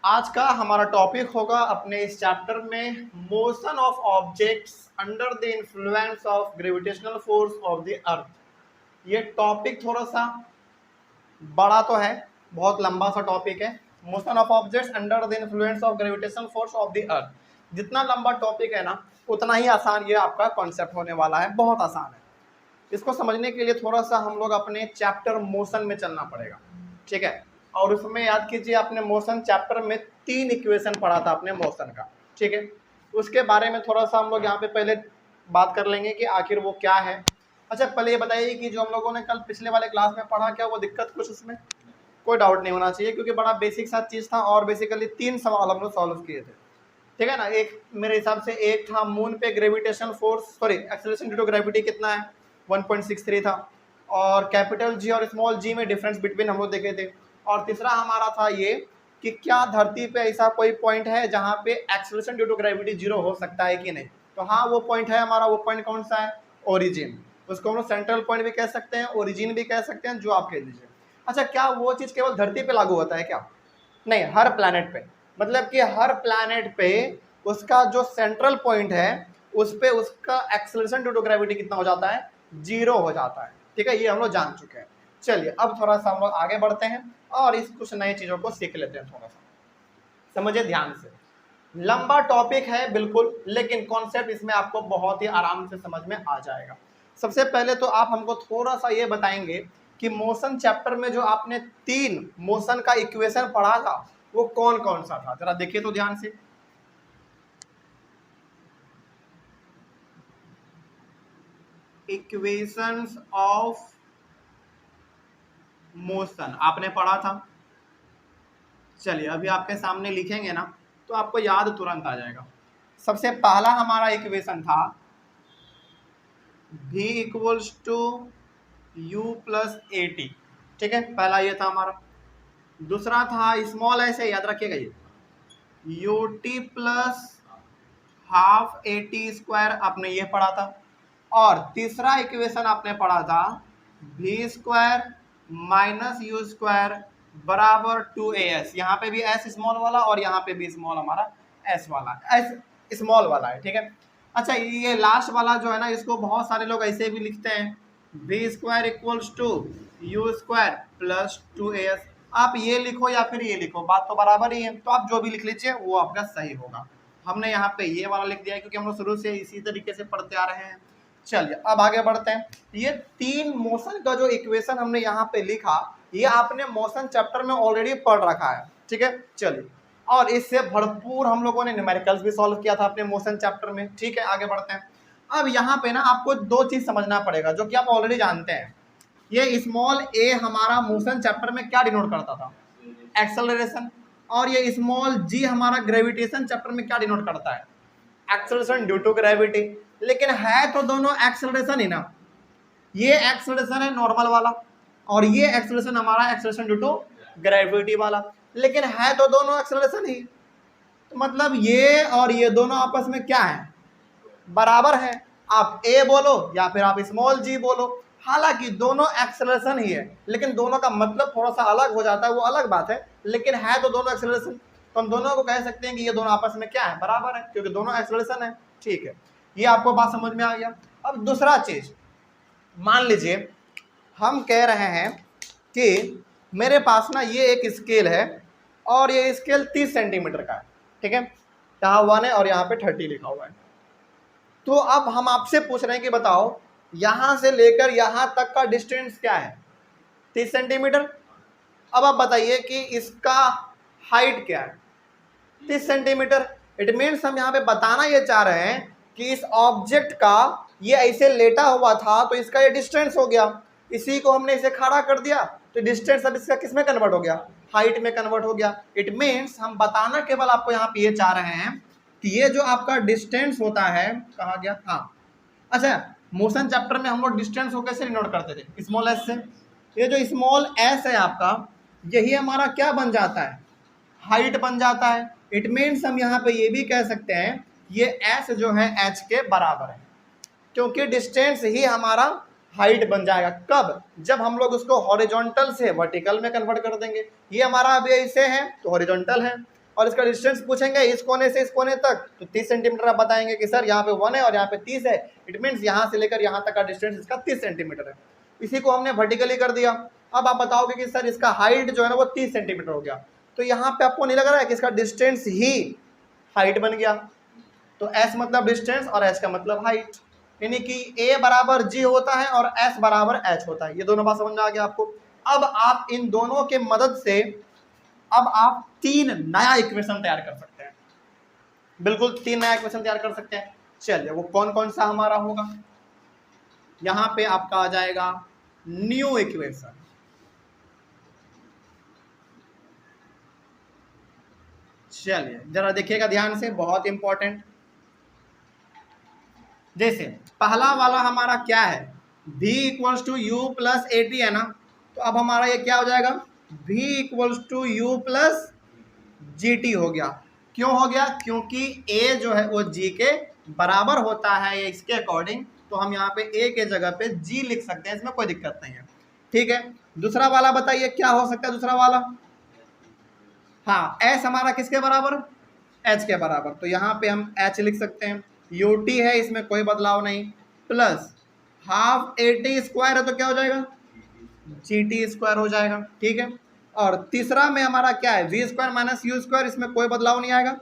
आज का हमारा टॉपिक होगा अपने इस चैप्टर में motion of objects under the influence of gravitational force of the earth. ये टॉपिक थोड़ा सा बड़ा तो है, बहुत लंबा सा टॉपिक है। Motion of objects under the influence of gravitational force of the earth. जितना लंबा टॉपिक है ना, उतना ही आसान ये आपका कॉन्सेप्ट होने वाला है, बहुत आसान है। इसको समझने के लिए थोड़ा सा हम लोग अपने चैप्टर मोशन में चलना पड़ेगा, ठीक है। और उसमें याद कीजिए, आपने मोशन चैप्टर में 3 इक्वेशन पढ़ा था अपने मोशन का, ठीक है। उसके बारे में थोड़ा सा हम लोग यहाँ पे पहले बात कर लेंगे कि आखिर वो क्या है। अच्छा, पहले ये बताइए कि जो हम लोगों ने कल पिछले वाले क्लास में पढ़ा, क्या वो दिक्कत कुछ उसमें कोई डाउट नहीं होना चाहिए, क्योंकि बड़ा बेसिक सा चीज़ था। और बेसिकली 3 सवाल हम लोग सॉल्व किए थे, ठीक है ना। एक मेरे हिसाब से एक था मून पे gravitation force, sorry acceleration due to gravity कितना है, 1.63 था। और कैपिटल जी और स्मॉल जी में डिफरेंस बिटवीन हम लोग देखे थे। और तीसरा हमारा था ये कि क्या धरती पे ऐसा कोई पॉइंट है जहाँ पे एक्सेलरेशन ड्यू टू ग्रेविटी 0 हो सकता है कि नहीं। तो हाँ, वो पॉइंट है हमारा। वो पॉइंट कौन सा है? ओरिजिन। उसको हम लोग सेंट्रल पॉइंट भी कह सकते हैं, ओरिजिन भी कह सकते हैं, जो आप कह लीजिए। अच्छा, क्या वो चीज़ केवल धरती पे लागू होता है क्या? नहीं, हर प्लैनेट पे। मतलब कि हर प्लैनेट पे उसका जो सेंट्रल पॉइंट है उस पे उसका एक्सेलरेशन ड्यू टू ग्रेविटी कितना हो जाता है? 0 हो जाता है, ठीक है। ये हम लोग जान चुके हैं। चलिए अब थोड़ा सा हम लोग आगे बढ़ते हैं और इस कुछ नई चीज़ों को सीख लेते हैं। थोड़ा सा समझिए ध्यान से। लंबा टॉपिक है बिल्कुल, लेकिन कॉन्सेप्ट इसमें आपको बहुत ही आराम से समझ में आ जाएगा। सबसे पहले तो आप हमको थोड़ा सा ये बताएंगे कि मोशन चैप्टर में जो आपने 3 मोशन का इक्वेशन पढ़ा था वो कौन कौन सा था, जरा देखिए तो ध्यान से। इक्वेशंस ऑफ मोशन आपने पढ़ा था। चलिए अभी आपके सामने लिखेंगे ना तो आपको याद तुरंत आ जाएगा। सबसे पहला हमारा इक्वेशन था v equals to u plus A T, ठीक है। पहला ये था हमारा। दूसरा था स्मॉल ऐसे याद रखिएगा, ये U T plus half A T square, आपने ये पढ़ा था। और तीसरा इक्वेशन आपने पढ़ा था v square minus you square बराबर 2as। यहाँ पे भी s स्मॉल वाला और यहाँ पे भी स्मॉल हमारा s वाला, s स्मॉल वाला है, ठीक है। अच्छा, ये लास्ट वाला जो है ना, इसको बहुत सारे लोग ऐसे भी लिखते हैं v square equals to U square plus 2as। आप ये लिखो या फिर ये लिखो, बात तो बराबर ही है। तो आप जो भी लिख लीजिए वो आपका सही होगा। हमने यहाँ पे ये वाला लिख दिया है क्योंकि हम लोग शुरू से इसी तरीके से पढ़ते आ रहे हैं। चलिए अब आगे बढ़ते हैं। ये 3 मोशन का जो इक्वेशन हमने यहाँ पे लिखा, ये आपने मोशन चैप्टर में ऑलरेडी पढ़ रखा है, ठीक है। चलिए, और इससे भरपूर हम लोगों ने न्यूमेरिकल्स भी सॉल्व किया था अपने मोशन चैप्टर में, ठीक है। आगे बढ़ते हैं। अब यहाँ पे ना आपको 2 चीज समझना पड़ेगा जो कि आप ऑलरेडी जानते हैं। ये स्मॉल ए हमारा मोशन चैप्टर में क्या डिनोट करता था? एक्सेलरेशन। और ये स्मॉल जी हमारा ग्रेविटेशन चैप्टर में क्या डिनोट करता है? Acceleration due to gravity. लेकिन है तो दोनों एक्सेलरेशन ही ना। ये एक्सेलरेशन है नॉर्मल वाला और ये एक्सेलरेशन हमारा एक्सेलरेशन ड्यू टू ग्रेविटी वाला, लेकिन है तो दोनों एक्सेलरेशन ही। तो मतलब ये और ये दोनों आपस में क्या है? बराबर है। आप ए बोलो या फिर आप स्मॉल जी बोलो, हालांकि दोनों एक्सेलरेशन ही है, लेकिन दोनों का मतलब थोड़ा सा अलग हो जाता है, वो अलग बात है। लेकिन है तो दोनों एक्सेलरेशन, तो हम दोनों को कह सकते हैं कि ये दोनों आपस में क्या है? बराबर है, क्योंकि दोनों एक्सेलरेशन है, ठीक है। ये आपको बात समझ में आ गया। अब दूसरा चीज, मान लीजिए हम कह रहे हैं कि मेरे पास ना ये एक स्केल है और ये स्केल 30 सेंटीमीटर का है, ठीक है। यहाँ 1 है और यहाँ पे 30 लिखा हुआ है। तो अब हम आपसे पूछ रहे हैं कि बताओ यहां से लेकर यहां तक का डिस्टेंस क्या है? 30 सेंटीमीटर। अब आप बताइए कि इसका हाइट क्या है? 30 सेंटीमीटर। इट मीन्स हम यहाँ पे बताना ये चाह रहे हैं कि इस ऑब्जेक्ट का ये ऐसे लेटा हुआ था तो इसका ये डिस्टेंस हो गया। इसी को हमने इसे खड़ा कर दिया तो डिस्टेंस अब इसका किस में कन्वर्ट हो गया? हाइट में कन्वर्ट हो गया। इट मीन्स हम बताना केवल आपको यहाँ पे ये चाह रहे हैं कि ये जो आपका डिस्टेंस होता है, कहा गया, हाँ। अच्छा, मोशन चैप्टर में हम लोग डिस्टेंस को कैसे डिनोट करते थे? स्मॉल एस से। ये जो स्मॉल एस है आपका, यही हमारा क्या बन जाता है? हाइट बन जाता है। इट मीन्स हम यहाँ पे ये भी कह सकते हैं ये एस जो है एच के बराबर है, क्योंकि डिस्टेंस ही हमारा हाइट बन जाएगा। कब? जब हम लोग उसको हॉरिजॉन्टल से वर्टिकल में कन्वर्ट कर देंगे। ये हमारा अभी ऐसे है तो हॉरिजॉन्टल है, और इसका डिस्टेंस पूछेंगे इस कोने से इस कोने तक, तो 30 सेंटीमीटर आप बताएंगे कि सर यहाँ पे 1 है और यहाँ पे 30 है, इट मीन्स यहाँ से लेकर यहाँ तक का डिस्टेंस इसका 30 सेंटीमीटर है। इसी को हमने वर्टिकली कर दिया। अब आप बताओगे कि सर इसका हाइट जो है ना वो 30 सेंटीमीटर हो गया, तो यहाँ पे आपको नहीं लग रहा है कि इसका डिस्टेंस ही हाइट बन गया। तो s मतलब डिस्टेंस और h का मतलब हाइट, यानी कि a बराबर g होता है और s बराबर h होता है। ये दोनों बात समझ में आ गया आपको। अब आप इन दोनों के मदद से अब आप 3 नया इक्वेशन तैयार कर सकते हैं, बिल्कुल 3 नया इक्वेशन तैयार कर सकते हैं। चलिए वो कौन कौन सा हमारा होगा, यहां पे आपका आ जाएगा न्यू इक्वेशन। चलिए जरा देखिएगा ध्यान से, बहुत इंपॉर्टेंट। जैसे पहला वाला हमारा क्या है, v equals to U plus A T है ना, तो अब हमारा ये क्या हो जाएगा, v equals to U plus G T हो गया। क्यों हो गया, क्योंकि a जो है वो g के बराबर होता है इसके अकॉर्डिंग, तो हम यहाँ पे a के जगह पे g लिख सकते हैं, इसमें कोई दिक्कत नहीं है। ठीक है, दूसरा वाला बताइए क्या हो सकता है दूसरा वाला। हाँ, s हमारा किसके बराबर, h के बराबर, तो यहाँ पे हम h लिख सकते हैं, ut है इसमें कोई बदलाव नहीं, प्लस हाफ at स्क्वायर है तो क्या हो जाएगा, gt स्क्वायर हो जाएगा। ठीक है, और तीसरा में हमारा क्या है, v square minus you square, इसमें कोई बदलाव नहीं आएगा,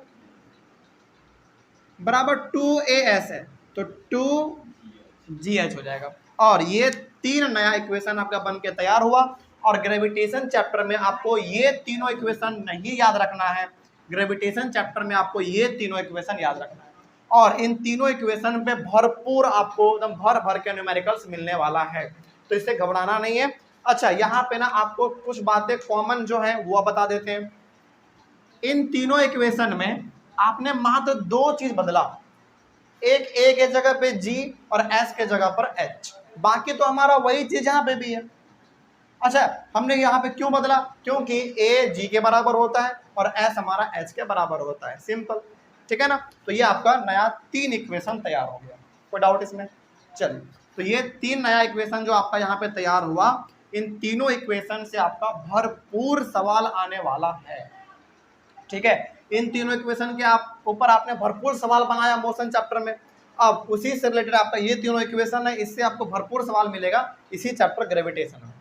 बराबर 2as है तो 2gh हो जाएगा। और ये 3 नया इक्वेशन आपका बन के तैयार हुआ। और ग्रेविटेशन चैप्टर में आपको ये तीनों इक्वेशन नहीं याद रखना है, ग्रेविटेशन चैप्टर में आपको ये तीनों इक्वेशन याद रखना है, और इन तीनों इक्वेशन पे भरपूर आपको एकदम भर भर के न्यूमेरिकल्स मिलने वाला है, तो इससे घबराना नहीं है। अच्छा, यहाँ पे ना आपको कुछ बातें कॉमन जो है वो बता देते हैं। इन तीनों इक्वेशन में आपने मात्र 2 चीज बदला, एक a के जगह पे g और s के जगह पर h, बाकी तो हमारा वही चीज यहाँ पे भी है। अच्छा, हमने यहाँ पे क्यों बदला, क्योंकि a g के बराबर होता है और s हमारा h के बराबर होता है, सिंपल। ठीक है ना, तो ये आपका नया 3 इक्वेशन तैयार हो गया, कोई डाउट इसमें। चलिए, तो ये 3 नया इक्वेशन जो आपका यहाँ पे तैयार हुआ, इन तीनों इक्वेशन से आपका भरपूर सवाल आने वाला है। ठीक है, इन तीनों इक्वेशन के आप ऊपर आपने भरपूर सवाल बनाया मोशन चैप्टर में, अब उसी से रिलेटेड आपका ये तीनों इक्वेशन है, इससे आपको भरपूर सवाल मिलेगा इसी चैप्टर ग्रेविटेशन में।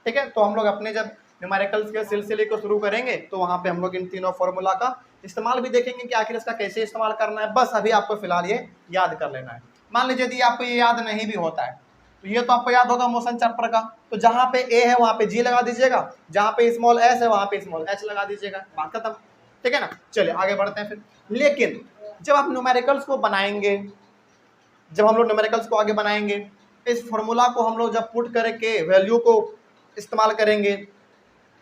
ठीक है, तो हम लोग अपने जब न्यूमेरिकल्स के सिलसिले को शुरू करेंगे तो वहाँ पे हम लोग इन तीनों फॉर्मूला का इस्तेमाल भी देखेंगे कि आखिर इसका कैसे इस्तेमाल करना है। बस अभी आपको फिलहाल ये याद कर लेना है। मान लीजिए यदि आपको ये याद नहीं भी होता है, तो ये तो आपको याद होगा मोशन चैप्टर का, तो जहाँ पे a है वहाँ पे g लगा दीजिएगा, जहाँ पे स्मॉल s है वहाँ पे स्मॉल h लगा दीजिएगा, बात खत्म। ठीक है ना, चलिए आगे बढ़ते हैं फिर। लेकिन जब आप न्यूमेरिकल्स को बनाएंगे, जब हम लोग न्यूमेरिकल्स को आगे बनाएंगे, इस फॉर्मूला को हम लोग जब पुट करके वैल्यू को इस्तेमाल करेंगे,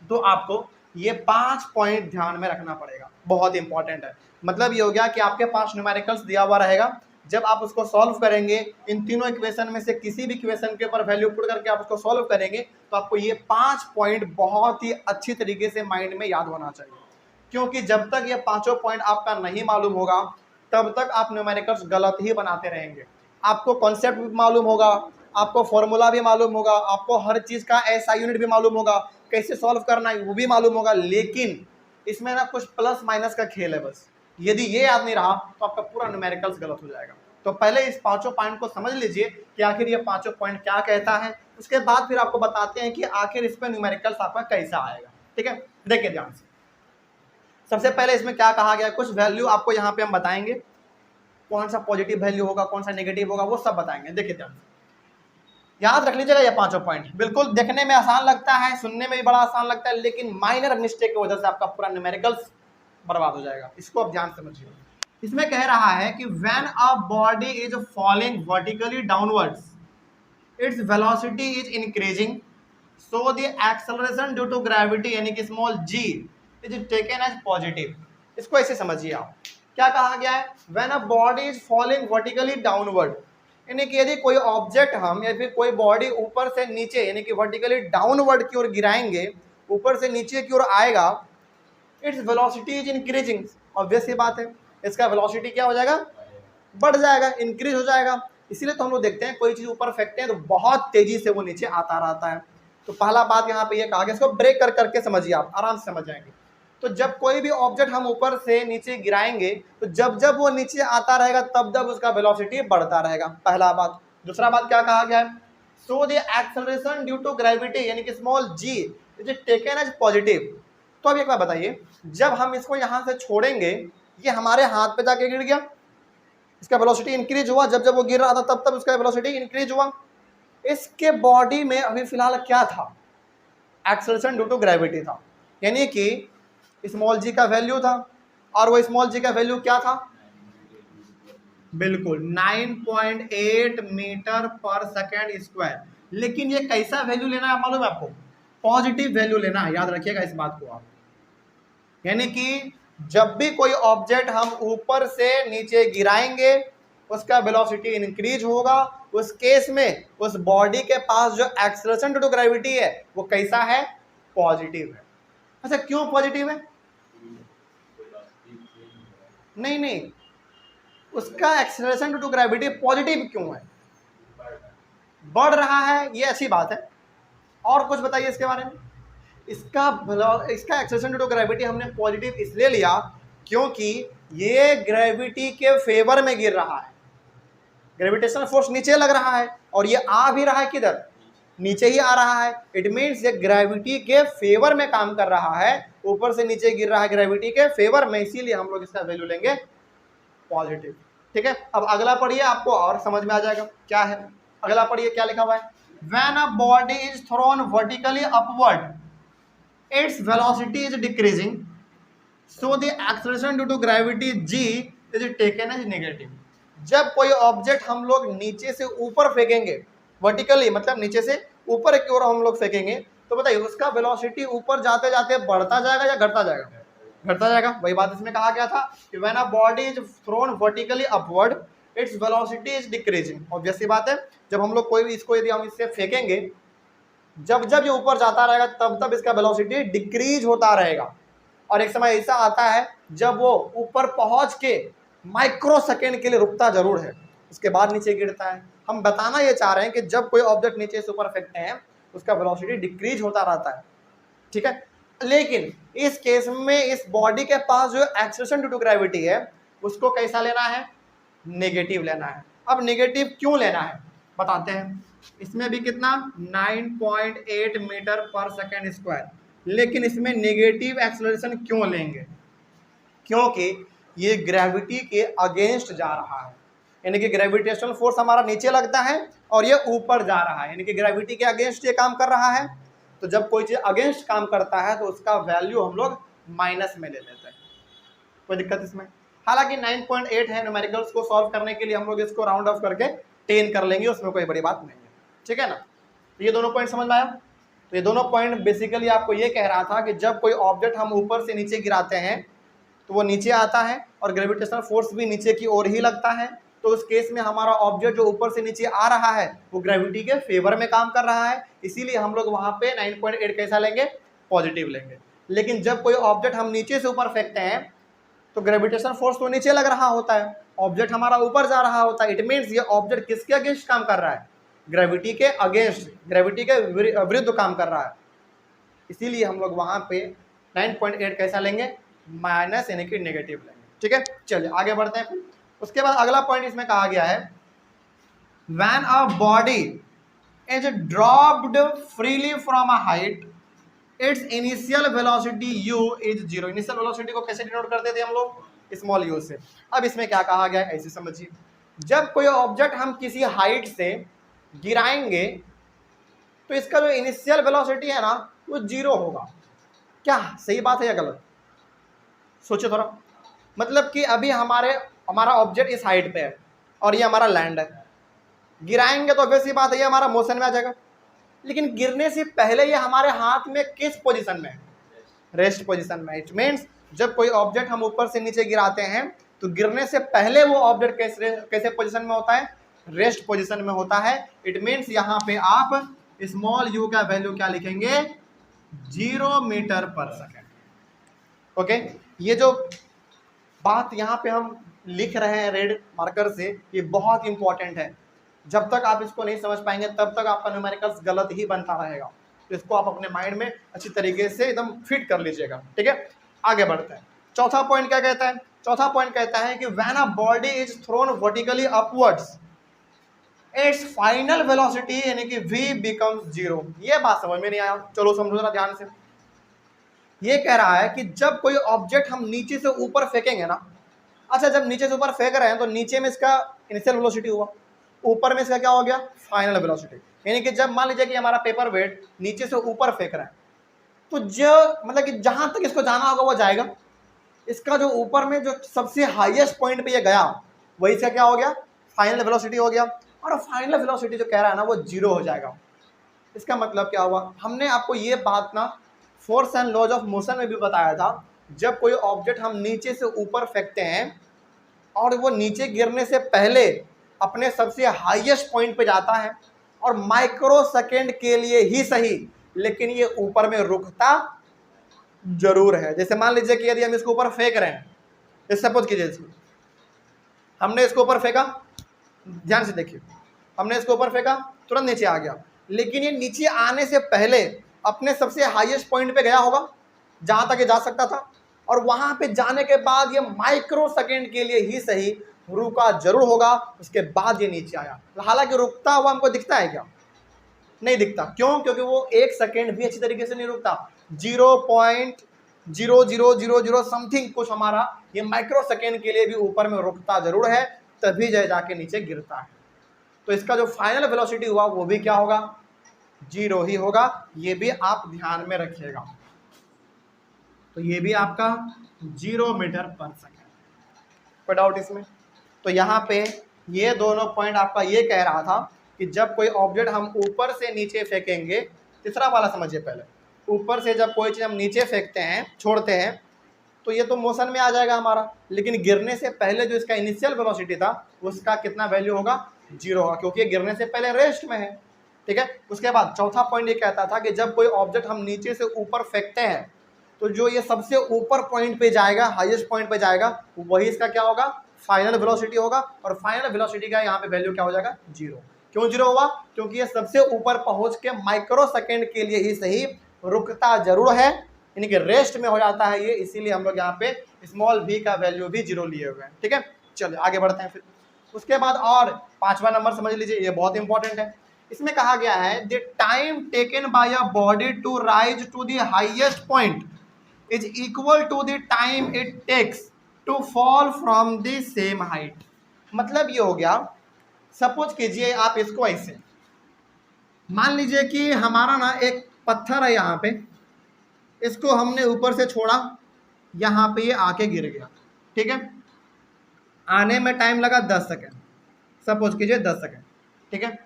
तो आपको ये 5 पॉइंट ध्यान में रखना पड़ेगा, बहुत इंपॉर्टेंट है। मतलब ये हो गया कि आपके पास न्यूमेरिकल्स दिया हुआ रहेगा, जब आप उसको सॉल्व करेंगे, इन तीनों इक्वेशन में से किसी भी इक्वेशन के ऊपर वैल्यू पुट करके आप उसको सॉल्व करेंगे, तो आपको ये 5 पॉइंट बहुत ही अच्छी तरीके से माइंड में याद होना चाहिए। क्योंकि जब तक ये 5 पॉइंट आपका नहीं मालूम होगा, तब तक आप न्यूमेरिकल्स गलत ही बनाते रहेंगे। आपको कॉन्सेप्ट भी मालूम होगा, आपको फॉर्मूला भी मालूम होगा, आपको हर चीज़ का SI यूनिट भी मालूम होगा, कैसे सॉल्व करना है वो भी मालूम होगा, लेकिन इसमें ना कुछ प्लस माइनस का खेल है। बस यदि ये याद नहीं रहा तो आपका पूरा न्यूमेरिकल्स गलत हो जाएगा। तो पहले इस 5 पॉइंट को समझ लीजिए कि आखिर ये 5 पॉइंट क्या कहता है, उसके बाद फिर आपको बताते हैं कि आखिर इस पर न्यूमेरिकल्स आपका कैसा आएगा। ठीक है, देखिए ध्यान से। सबसे पहले इसमें क्या कहा गया, कुछ वैल्यू आपको यहाँ पे हम बताएंगे, कौन सा पॉजिटिव वैल्यू होगा, कौन सा नेगेटिव होगा, वो सब बताएंगे। देखिए ध्यान से, याद रख लीजिएगा ये 5 पॉइंट। बिल्कुल देखने में आसान लगता है, सुनने में भी बड़ा आसान लगता है, लेकिन माइनर मिस्टेक की वजह से आपका पूरा न्यूमेरिकल्स बर्बाद हो जाएगा। इसको आप ध्यान समझिए। इसमें कह रहा है कि when a body is falling vertically downwards, its velocity is increasing, so the acceleration due to gravity यानी कि small g is taken as positive. इसको ऐसे समझिए आप, क्या कहा गया है, when a body is falling vertically downward, यानी कि यदि कोई ऑब्जेक्ट हम या फिर कोई बॉडी ऊपर से नीचे यानी कि वर्टिकली डाउनवर्ड की ओर गिराएंगे, ऊपर से नीचे की ओर आएगा, its velocity is increasing. Obvious ही बात है, इसका वेलोसिटी क्या हो जाएगा, बढ़ जाएगा, इंक्रीज हो जाएगा। इसीलिए तो हम लोग देखते हैं कोई चीज ऊपर फेंकते हैं तो बहुत तेजी से वो नीचे आता रहता है। तो पहला बात यहाँ पे ये कहा गया, इसको ब्रेक कर करके समझिए, आप आराम से समझ जाएंगे। तो जब कोई भी ऑब्जेक्ट हम ऊपर से नीचे गिराएंगे तो जब जब वो नीचे आता रहेगा तब तब उसका वेलोसिटी बढ़ता रहेगा, पहला बात। दूसरा बात क्या कहा गया है, so the acceleration due to gravity यानी कि small G is taken as positive. तो अब एक बात बताइए, जब हम इसको यहाँ से छोड़ेंगे ये हमारे हाथ पे जाके गिर गया, इसका वेलोसिटी इंक्रीज हुआ, जब जब वो गिर रहा था तब तब उसका वेलोसिटी इंक्रीज हुआ। इसके बॉडी में अभी फिलहाल क्या था, एक्सेलरेशन ड्यू टू ग्रेविटी था, यानी कि स्मॉल जी का वैल्यू था, और वो स्मॉल जी का वैल्यू क्या था, बिल्कुल 9.8 मीटर पर सेकेंड स्क्वायर। लेकिन ये कैसा वैल्यू लेना है मालूम है आपको, पॉजिटिव वैल्यू लेना है, याद रखिएगा इस बात को आप। यानी कि जब भी कोई ऑब्जेक्ट हम ऊपर से नीचे गिराएंगे उसका वेलोसिटी इंक्रीज होगा, उस केस में उस बॉडी के पास जो एक्सेलरेशन ड्यू टू ग्रेविटी है वो कैसा है, पॉजिटिव है। अच्छा क्यों पॉजिटिव है, नहीं नहीं, उसका acceleration due to gravity positive क्यों है, बढ़ रहा है, ये अच्छी बात है। और कुछ बताइए इसके बारे में। इसका एक्सेलरेशन ड्यू टू ग्रेविटी हमने पॉजिटिव इसलिए लिया क्योंकि ये ग्रेविटी के फेवर में गिर रहा है, ग्रेविटेशनल फोर्स नीचे लग रहा है और ये आ भी रहा है किधर, नीचे ही आ रहा है। इट मीन्स ये ग्रेविटी के फेवर में काम कर रहा है, ऊपर से नीचे गिर रहा है ग्रेविटी के फेवर में, इसीलिए हम लोग इसका वैल्यू लेंगे पॉजिटिव। ठीक है, अब अगला पढ़िए, आपको और समझ में आ जाएगा क्या है। अगला पढ़िए क्या लिखा हुआ है, when a body is thrown vertically upward its velocity is decreasing so the acceleration due to gravity G is taken as negative. जब कोई ऑब्जेक्ट हम लोग नीचे से ऊपर फेंकेंगे, वर्टिकली मतलब नीचे से ऊपर की ओर हम लोग फेंकेंगे, तो बताइए उसका वेलोसिटी ऊपर जाते जाते बढ़ता जाएगा या घटता जाएगा, घटता जाएगा। वही बात इसमें कहा गया था कि when a body is thrown vertically upward its velocity is decreasing. Obvious सी बात है, जब हम लोग कोई भी इसको यदि हम इससे फेंकेंगे, जब जब ये ऊपर जाता रहेगा तब तब इसका वेलोसिटी डिक्रीज होता रहेगा। और एक समय ऐसा आता है जब वो ऊपर पहुंच के माइक्रो सेकेंड के लिए रुकता जरूर है, उसके बाद नीचे गिरता है। हम बताना ये चाह रहे हैं कि जब कोई ऑब्जेक्ट नीचे से ऊपर फेंकते हैं उसका वेलोसिटी डिक्रीज होता रहता है, ठीक है। लेकिन इस केस में इस बॉडी के पास जो एक्सेलरेशन ड्यू टू ग्रेविटी है उसको कैसा लेना है, नेगेटिव लेना है। अब नेगेटिव क्यों लेना है बताते हैं। इसमें भी कितना 9.8 मीटर पर सेकेंड स्क्वायर, लेकिन इसमें नेगेटिव एक्सेलरेशन क्यों लेंगे, क्योंकि ये ग्रेविटी के अगेंस्ट जा रहा है, यानी कि ग्रेविटेशनल फोर्स हमारा नीचे लगता है और ये ऊपर जा रहा है, यानी कि ग्रेविटी के अगेंस्ट ये काम कर रहा है। तो जब कोई चीज़ अगेंस्ट काम करता है तो उसका वैल्यू हम लोग माइनस में ले लेते हैं, कोई दिक्कत इसमें। हालांकि 9.8 है, न्यूमेरिकल्स को सॉल्व करने के लिए हम लोग इसको राउंड ऑफ करके 10 कर लेंगे, उसमें कोई बड़ी बात नहीं है, ठीक है ना। तो ये दोनों पॉइंट समझ में आया। तो ये दोनों पॉइंट बेसिकली आपको ये कह रहा था कि जब कोई ऑब्जेक्ट हम ऊपर से नीचे गिराते हैं तो वो नीचे आता है और ग्रेविटेशनल फोर्स भी नीचे की ओर ही लगता है, तो उस केस में हमारा ऑब्जेक्ट जो ऊपर से नीचे आ रहा है वो ग्रेविटी के फेवर में काम कर रहा है, इसीलिए हम लोग वहाँ पे 9.8 कैसा लेंगे, पॉजिटिव लेंगे। लेकिन जब कोई ऑब्जेक्ट हम नीचे से ऊपर फेंकते हैं तो ग्रेविटेशनल फोर्स तो नीचे लग रहा होता है, ऑब्जेक्ट हमारा ऊपर जा रहा होता है। इट मीन्स ये ऑब्जेक्ट किसके अगेंस्ट काम कर रहा है, ग्रेविटी के अगेंस्ट, ग्रेविटी के विरुद्ध काम कर रहा है, इसीलिए हम लोग वहाँ पे 9.8 कैसा लेंगे, माइनस यानी कि नेगेटिव लेंगे, ठीक है। चलिए आगे बढ़ते हैं। उसके बाद अगला पॉइंट इसमें कहा गया है, when a body is dropped freely from a height it's initial velocity u is 0। Initial velocity को कैसे डिनोट करते थे हम लोग, स्मॉल u से। अब इसमें क्या कहा गया है ऐसे समझिए, जब कोई ऑब्जेक्ट हम किसी हाइट से गिराएंगे तो इसका जो इनिशियल वेलोसिटी है ना वो 0 होगा। क्या सही बात है या गलत, सोचो थोड़ा। मतलब कि अभी हमारा ऑब्जेक्ट इस हाइट पे है और ये हमारा लैंड है, गिराएंगे तो ऑब्वियस सी बात है ये हमारा मोशन में आ जाएगा, लेकिन गिरने से पहले ये हमारे हाथ में किस पोजीशन में है, रेस्ट पोजीशन में। इट मीन्स जब कोई ऑब्जेक्ट हम ऊपर से नीचे गिराते हैं तो गिरने से पहले वो ऑब्जेक्ट कैसे पोजीशन में होता है, रेस्ट पोजीशन में होता है। इट मीन्स यहाँ पे आप स्मॉल u का वैल्यू क्या लिखेंगे, 0 मीटर पर सेकेंड। ओके, ये जो बात यहाँ पे हम लिख रहे हैं रेड मार्कर से, ये बहुत इंपॉर्टेंट है। जब तक आप इसको नहीं समझ पाएंगे तब तक आपका न्यूमेरिकल्स गलत ही बनता रहेगा, तो इसको आप अपने माइंड में अच्छी तरीके से एकदम फिट कर लीजिएगा, ठीक है। आगे बढ़ते हैं। चौथा पॉइंट क्या कहता है? चौथा पॉइंट कहता है कि when a body is thrown vertically upwards it's final velocity यानी कि v बिकम्स जीरो। ये बात समझ में नहीं आया, चलो समझो जरा ध्यान से। ये कह रहा है कि जब कोई ऑब्जेक्ट हम नीचे से ऊपर फेंकेंगे ना, अच्छा जब नीचे से ऊपर फेंक रहे हैं तो नीचे में इसका इनिशियल वेलोसिटी हुआ, ऊपर में इसका क्या हो गया? Final velocity. यानी कि जब मान लीजिए कि हमारा पेपर वेट नीचे से ऊपर फेंक रहा है तो जो मतलब कि जहां तक इसको जाना होगा वो जाएगा, इसका जो ऊपर में जो सबसे हाईएस्ट पॉइंट पे ये गया वही से क्या हो गया? फाइनल वेलोसिटी हो गया। और फाइनल वेलोसिटी जो कह रहा है ना वो जीरो हो जाएगा। इसका मतलब क्या हुआ? हमने आपको ये बात ना force and laws of motion में भी बताया था। जब कोई ऑब्जेक्ट हम नीचे से ऊपर फेंकते हैं और वो नीचे गिरने से पहले अपने सबसे हाईएस्ट पॉइंट पे जाता है और माइक्रो सेकेंड के लिए ही सही लेकिन ये ऊपर में रुकता जरूर है। जैसे मान लीजिए कि यदि हम इसको ऊपर फेंक रहे हैं, जैसे सपोज कीजिए इसमें हमने इसको ऊपर फेंका, ध्यान से देखिए, हमने इसको ऊपर फेंका तुरंत नीचे आ गया, लेकिन ये नीचे आने से पहले अपने सबसे हाईएस्ट पॉइंट पे गया होगा जहां तक ये जा सकता था, और वहां पे जाने के बाद ये माइक्रो सेकेंड के लिए ही सही रुका जरूर होगा, उसके बाद ये नीचे आया। हालांकि रुकता हुआ हमको दिखता है क्या? नहीं दिखता। क्यों? क्योंकि वो एक सेकेंड भी अच्छी तरीके से नहीं रुकता, 0.0000 समथिंग कुछ हमारा ये माइक्रो सेकेंड के लिए भी ऊपर में रुकता जरूर है, तभी जाके नीचे गिरता है। तो इसका जो फाइनल वेलोसिटी हुआ वो भी क्या होगा? जीरो ही होगा। ये भी आप ध्यान में रखिएगा। तो ये भी आपका 0 मीटर पर सेकेंड। कोई डाउट इसमें? तो यहाँ पे ये दोनों पॉइंट आपका ये कह रहा था कि जब कोई ऑब्जेक्ट हम ऊपर से नीचे फेंकेंगे, तीसरा वाला समझिए पहले, ऊपर से जब कोई चीज़ हम नीचे फेंकते हैं, छोड़ते हैं, तो ये तो मोशन में आ जाएगा हमारा, लेकिन गिरने से पहले जो इसका इनिशियल वेलोसिटी था उसका कितना वैल्यू होगा? जीरो होगा, क्योंकि गिरने से पहले रेस्ट में है। ठीक है। उसके बाद चौथा पॉइंट ये कहता था कि जब कोई ऑब्जेक्ट हम नीचे से ऊपर फेंकते हैं तो जो ये सबसे ऊपर पॉइंट पे जाएगा, हाईएस्ट पॉइंट पे जाएगा, वही इसका क्या होगा? फाइनल वेलोसिटी होगा। और फाइनल वेलोसिटी का यहाँ पे वैल्यू क्या हो जाएगा? जीरो। क्यों जीरो हुआ? क्योंकि ये सबसे ऊपर पहुंच के माइक्रो सेकेंड के लिए ही सही रुकता जरूर है, यानी कि रेस्ट में हो जाता है ये, इसीलिए हम लोग यहाँ पे स्मॉल v का वैल्यू भी जीरो लिए हुए हैं। ठीक है, चलिए आगे बढ़ते हैं फिर। उसके बाद और 5वां नंबर समझ लीजिए, ये बहुत इंपॉर्टेंट है। इसमें कहा गया है the time taken by a body to rise to the highest point is equal to the time it takes to fall from the same height. मतलब ये हो गया, सपोज कीजिए आप इसको ऐसे मान लीजिए कि हमारा ना एक पत्थर है यहाँ पे, इसको हमने ऊपर से छोड़ा, यहाँ पे ये आके गिर गया। ठीक है, आने में टाइम लगा 10 सेकेंड, सपोज कीजिए 10 सेकेंड। ठीक है,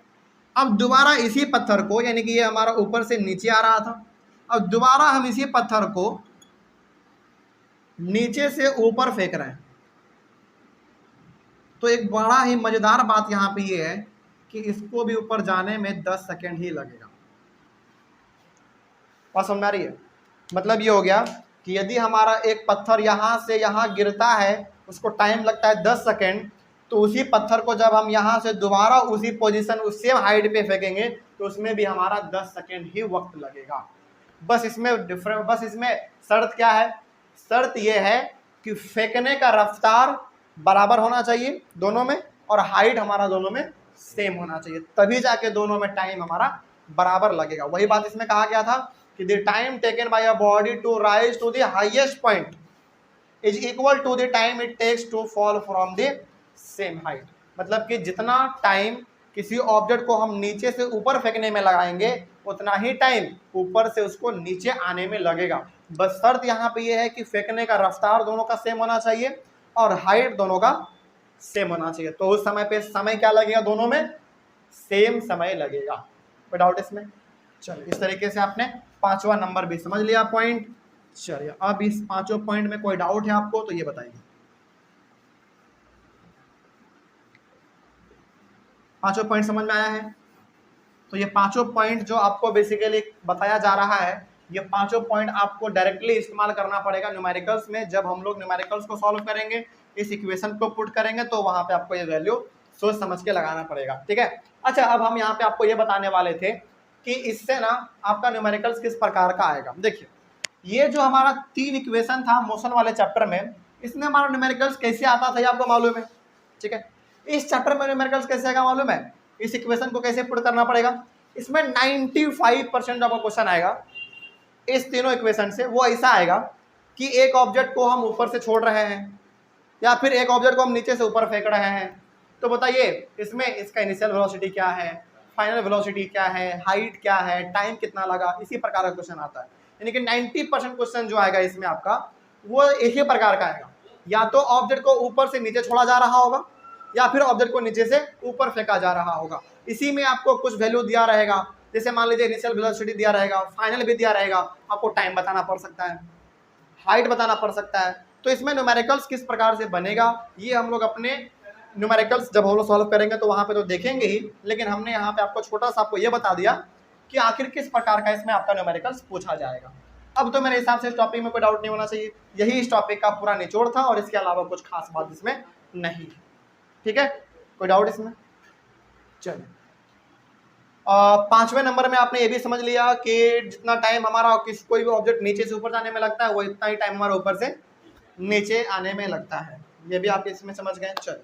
अब दोबारा इसी पत्थर को, यानी कि ये हमारा ऊपर से नीचे आ रहा था, अब दोबारा हम इसी पत्थर को नीचे से ऊपर फेंक रहे हैं। तो एक बड़ा ही मजेदार बात यहाँ पे ये है कि इसको भी ऊपर जाने में 10 सेकेंड ही लगेगा। बात समझ आ रही है? मतलब ये हो गया कि यदि हमारा एक पत्थर यहाँ से यहाँ गिरता है, उसको टाइम लगता है 10 सेकेंड, तो उसी पत्थर को जब हम यहाँ से दोबारा उसी पोजीशन उस सेम हाइट पे फेंकेंगे तो उसमें भी हमारा 10 सेकेंड ही वक्त लगेगा। बस इसमें शर्त क्या है? शर्त ये है कि फेंकने का रफ्तार बराबर होना चाहिए दोनों में, और हाइट हमारा दोनों में सेम होना चाहिए, तभी जाके दोनों में टाइम हमारा बराबर लगेगा। वही बात इसमें कहा गया था कि the time taken by a body to rise to the highest point is equal to the time it takes to fall from the same height. मतलब कि जितना टाइम किसी ऑब्जेक्ट को हम नीचे से ऊपर फेंकने में लगाएंगे उतना ही टाइम ऊपर से उसको नीचे आने में लगेगा। बस शर्त यहाँ पे ये है कि फेंकने का रफ्तार दोनों का सेम होना चाहिए और हाइट दोनों का सेम होना चाहिए। तो उस समय पे समय क्या लगेगा? दोनों में सेम समय लगेगा। कोई डाउट इसमें? चलिए, इस तरीके से आपने 5वां नंबर भी समझ लिया पॉइंट। चलिए, अब इस 5 पॉइंट में कोई डाउट है आपको तो ये बताइए। 5 पॉइंट समझ में आया है? तो ये 5 पॉइंट जो आपको बेसिकली बताया जा रहा है, ये 5 पॉइंट आपको डायरेक्टली इस्तेमाल करना पड़ेगा न्यूमेरिकल्स में। जब हम लोग न्यूमेरिकल्स को सॉल्व करेंगे, इस इक्वेशन को पुट करेंगे, तो वहां पे आपको ये वैल्यू सोच समझ के लगाना पड़ेगा। ठीक है। अच्छा, अब हम यहाँ पे आपको ये बताने वाले थे कि इससे ना आपका न्यूमेरिकल्स किस प्रकार का आएगा। देखिए, ये जो हमारा 3 इक्वेशन था मोशन वाले चैप्टर में, इसमें हमारा न्यूमेरिकल्स कैसे आता था ये आपको मालूम है, ठीक है। इस चैप्टर में न्यूमेरिकल्स कैसे आएगा मालूम है, इस इक्वेशन को कैसे पुट करना पड़ेगा। इसमें 95% आपका क्वेश्चन आएगा इस तीनों इक्वेशन से, वो ऐसा आएगा कि एक ऑब्जेक्ट को हम ऊपर से छोड़ रहे हैं या फिर एक ऑब्जेक्ट को हम नीचे से ऊपर फेंक रहे हैं, तो बताइए इसमें इसका इनिशियल वेलोसिटी क्या है, फाइनल वेलोसिटी क्या है, हाइट क्या है, टाइम कितना लगा, इसी प्रकार का क्वेश्चन आता है। यानी कि 90% क्वेश्चन जो आएगा इसमें आपका वो एक ही प्रकार का आएगा, या तो ऑब्जेक्ट को ऊपर से नीचे छोड़ा जा रहा होगा या फिर ऑब्जेक्ट को नीचे से ऊपर फेंका जा रहा होगा। इसी में आपको कुछ वैल्यू दिया रहेगा, जैसे मान लीजिए इनिशियल वेलोसिटी दिया रहेगा, फाइनल भी दिया रहेगा, आपको टाइम बताना पड़ सकता है, हाइट बताना पड़ सकता है। तो इसमें न्यूमेरिकल्स किस प्रकार से बनेगा ये हम लोग अपने न्यूमेरिकल्स जब हम लोग सॉल्व करेंगे तो वहाँ पे तो देखेंगे ही, लेकिन हमने यहाँ पे आपको छोटा सा आपको ये बता दिया कि आखिर किस प्रकार का इसमें आपका न्यूमेरिकल्स पूछा जाएगा। अब तो मेरे हिसाब से इस टॉपिक में कोई डाउट नहीं होना चाहिए, यही इस टॉपिक का पूरा निचोड़ था और इसके अलावा कुछ खास बात इसमें नहीं है, ठीक है। कोई डाउट इसमें? चलिए 5वें नंबर में आपने ये भी समझ लिया कि जितना टाइम हमारा कोई भी ऑब्जेक्ट नीचे से ऊपर जाने में लगता है वो इतना ही टाइम हमारा ऊपर से नीचे आने में लगता है, ये भी आप इसमें समझ गए। चलिए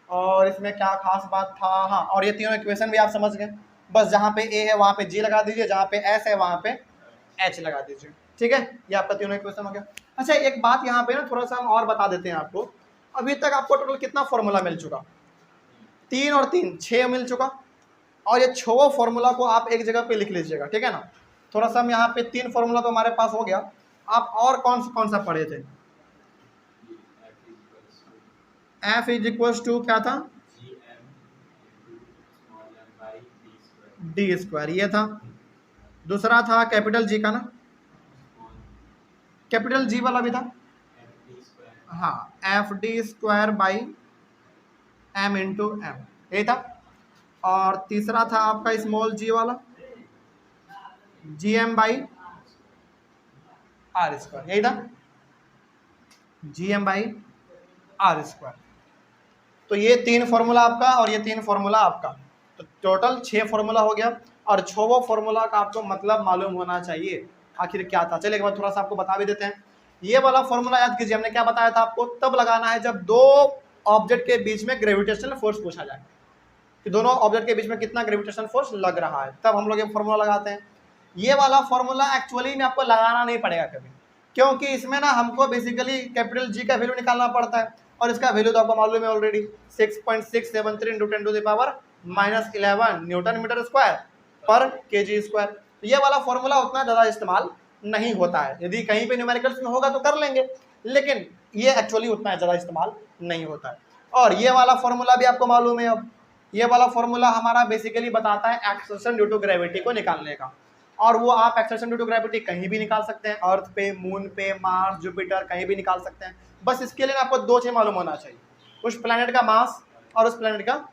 और इसमें क्या खास बात था, हाँ, और ये तीनों इक्वेशन भी आप समझ गए। बस जहाँ पे ए है वहाँ पे जी लगा दीजिए, जहाँ पे एस है वहाँ पे एच लगा दीजिए, ठीक है। ये आपका तीनों इक्वेशन हो गया। अच्छा एक बात यहाँ पे ना थोड़ा सा हम और बता देते हैं आपको, अभी तक आपको टोटल कितना फॉर्मूला मिल चुका, 3 और 3 6 मिल चुका, और ये 6 फॉर्मूला को आप एक जगह पे लिख लीजिएगा, ठीक है ना। थोड़ा सा हम यहाँ पे 3 फॉर्मूला तो हमारे पास हो गया, आप और कौन सा पढ़े थे? F इज इक्वल टू क्या था, डी स्क्वायर, ये था। दूसरा था कैपिटल जी का ना, कैपिटल जी वाला भी था, हाँ, F D square by M into M, यही था। और तीसरा था आपका स्मॉल जी वाला, G M by R square, यही था, G M by R square. तो ये 3 फॉर्मूला आपका और ये 3 फॉर्मूला आपका, तो टोटल 6 फॉर्मूला हो गया। और 6 फॉर्मूला का आपको मतलब मालूम होना चाहिए आखिर क्या था। चलिए एक बार थोड़ा सा आपको बता भी देते हैं। ये वाला फॉर्मूला याद कीजिए, हमने क्या बताया था आपको, तब लगाना है जब 2 ऑब्जेक्ट के बीच में ग्रेविटेशनल फोर्स पूछा जाए कि दोनों ऑब्जेक्ट के बीच में कितना ग्रेविटेशनल फोर्स लग रहा है, तब हम लोग ये फॉर्मूला लगाते हैं। ये वाला फॉर्मूला एक्चुअली में आपको लगाना नहीं पड़ेगा कभी, क्योंकि इसमें ना हमको बेसिकली कैपिटल जी का वैल्यू निकालना पड़ता है, और इसका वैल्यू तो आपको मालूम है already, 6.673 into 10⁻⁻11 newton metre square पर केजी स्क्वायर। तो ये वाला फॉर्मूला उतना ज़्यादा इस्तेमाल नहीं होता है, यदि कहीं पे न्यूमेरिकल्स में होगा तो कर लेंगे, लेकिन ये एक्चुअली उतना ज़्यादा इस्तेमाल नहीं होता है। और ये वाला फॉर्मूला भी आपको मालूम है, अब ये वाला फॉर्मूला हमारा बेसिकली बताता है एक्सेलरेशन ड्यू टू ग्रेविटी को निकालने का, और वो आप एक्सेलरेशन ड्यू टू ग्रेविटी कहीं भी निकाल सकते हैं, अर्थ पे, मून पे, मार्स, जुपिटर, कहीं भी निकाल सकते हैं। बस इसके लिए आपको 2 चीज मालूम होना चाहिए, उस प्लैनेट का मास और उस प्लैनेट का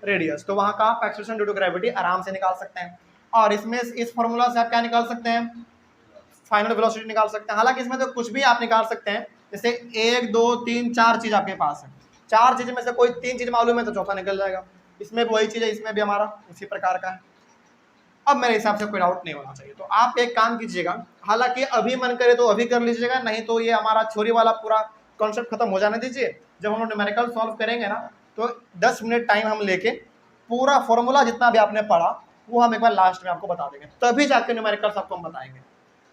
रेडियस, तो वहाँ का आप एक्सेलरेशन ड्यू टू ग्रेविटी आराम से निकाल सकते हैं। और इसमें इस फॉर्मूला से आप क्या निकाल सकते हैं, फाइनल वेलोसिटी निकाल सकते हैं। हालांकि इसमें तो कुछ भी आप निकाल सकते हैं, जैसे 1 2 3 4 चीज आपके पास है, 4 चीज में से कोई 3 चीज मालूम है तो चौथा निकल जाएगा। इसमें वही चीज है, इसमें भी हमारा उसी प्रकार का है। अब मेरे हिसाब से कोई डाउट नहीं होना चाहिए। तो आप एक काम कीजिएगा, हालांकि अभी मन करे तो अभी कर लीजिएगा, नहीं तो ये हमारा थ्योरी वाला पूरा कॉन्सेप्ट खत्म हो जाने दीजिए। जब हम लोग न्यूमेरिकल सॉल्व करेंगे ना, तो 10 मिनट टाइम हम लेके पूरा फॉर्मूला जितना भी आपने पढ़ा वो हम एक बार लास्ट में आपको बता देंगे, तभी जाके न्यूमेरिकल्स आपको हम बताएंगे,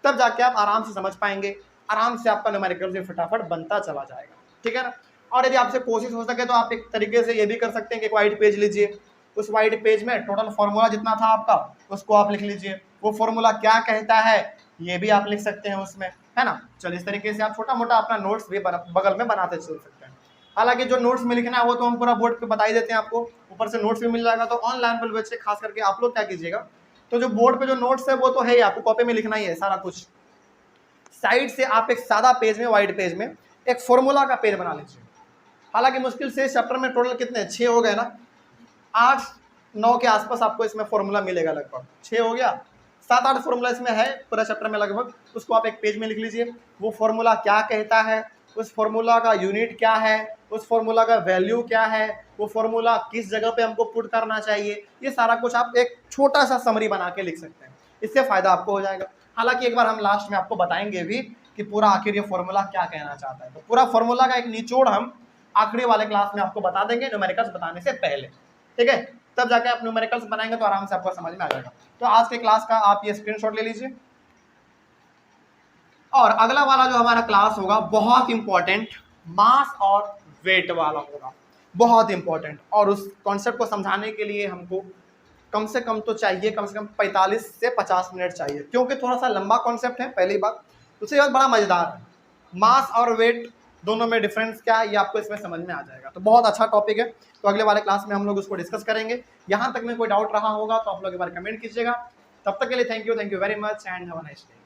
तब जाके आप आराम से समझ पाएंगे, आराम से आपका न्यूमेरिकल भी फटाफट बनता चला जाएगा, ठीक है ना। और यदि आपसे कोशिश हो सके तो आप एक तरीके से ये भी कर सकते हैं कि एक वाइट पेज लीजिए, उस वाइट पेज में टोटल फॉर्मूला जितना था आपका उसको आप लिख लीजिए, वो फॉर्मूला क्या कहता है ये भी आप लिख सकते हैं उसमें, है ना। चलिए इस तरीके से आप छोटा मोटा अपना नोट्स भी बगल में बनाते चल सकते हैं। हालांकि जो नोट्स में लिखना है वो तो हम पूरा बोर्ड पे बता ही देते हैं आपको, ऊपर से नोट्स भी मिल जाएगा। तो ऑनलाइन पर बच्चे खास करके आप लोग क्या कीजिएगा, तो जो बोर्ड पे जो नोट्स है वो तो है ही, आपको कॉपी में लिखना ही है सारा कुछ। साइड से आप एक सादा पेज में, व्हाइट पेज में एक फॉर्मूला का पेज बना लीजिए। हालांकि मुश्किल से चैप्टर में टोटल कितने 6 हो गए ना, 8-9 के आसपास आपको इसमें फॉर्मूला मिलेगा, लगभग 6 हो गया, 7-8 फॉर्मूला इसमें है पूरा चैप्टर में लगभग। उसको आप एक पेज में लिख लीजिए, वो फॉर्मूला क्या कहता है, उस फॉर्मूला का यूनिट क्या है, उस फॉर्मूला का वैल्यू क्या है, वो फॉर्मूला किस जगह पे हमको पुट करना चाहिए, ये सारा कुछ आप एक छोटा सा समरी बना के लिख सकते हैं, इससे फायदा आपको हो जाएगा। हालांकि एक बार हम लास्ट में आपको बताएंगे भी कि पूरा आखिर ये फॉर्मूला क्या कहना चाहता है, तो पूरा फॉर्मूला का एक निचोड़ हम आखिरी वाले क्लास में आपको बता देंगे न्यूमेरिकल्स बताने से पहले, ठीक है। तब जाके आप न्यूमेरिकल्स बनाएंगे तो आराम से आपको समझ में आ जाएगा। तो आज के क्लास का आप ये स्क्रीनशॉट ले लीजिए, और अगला वाला जो हमारा क्लास होगा बहुत इंपॉर्टेंट, मास और वेट वाला होगा, बहुत इंपॉर्टेंट। और उस कॉन्सेप्ट को समझाने के लिए हमको कम से कम तो चाहिए कम से कम 45 से 50 मिनट चाहिए, क्योंकि थोड़ा सा लंबा कॉन्सेप्ट है पहली बात। दूसरी बात बड़ा मजेदार है, मास और वेट दोनों में डिफरेंस क्या है ये आपको इसमें समझ में आ जाएगा। तो बहुत अच्छा टॉपिक है, तो अगले वाले क्लास में हम लोग उसको डिस्कस करेंगे। यहाँ तक में कोई डाउट रहा होगा तो आप लोग एक बार कमेंट कीजिएगा। तब तक के लिए thank you very much and have a nice day.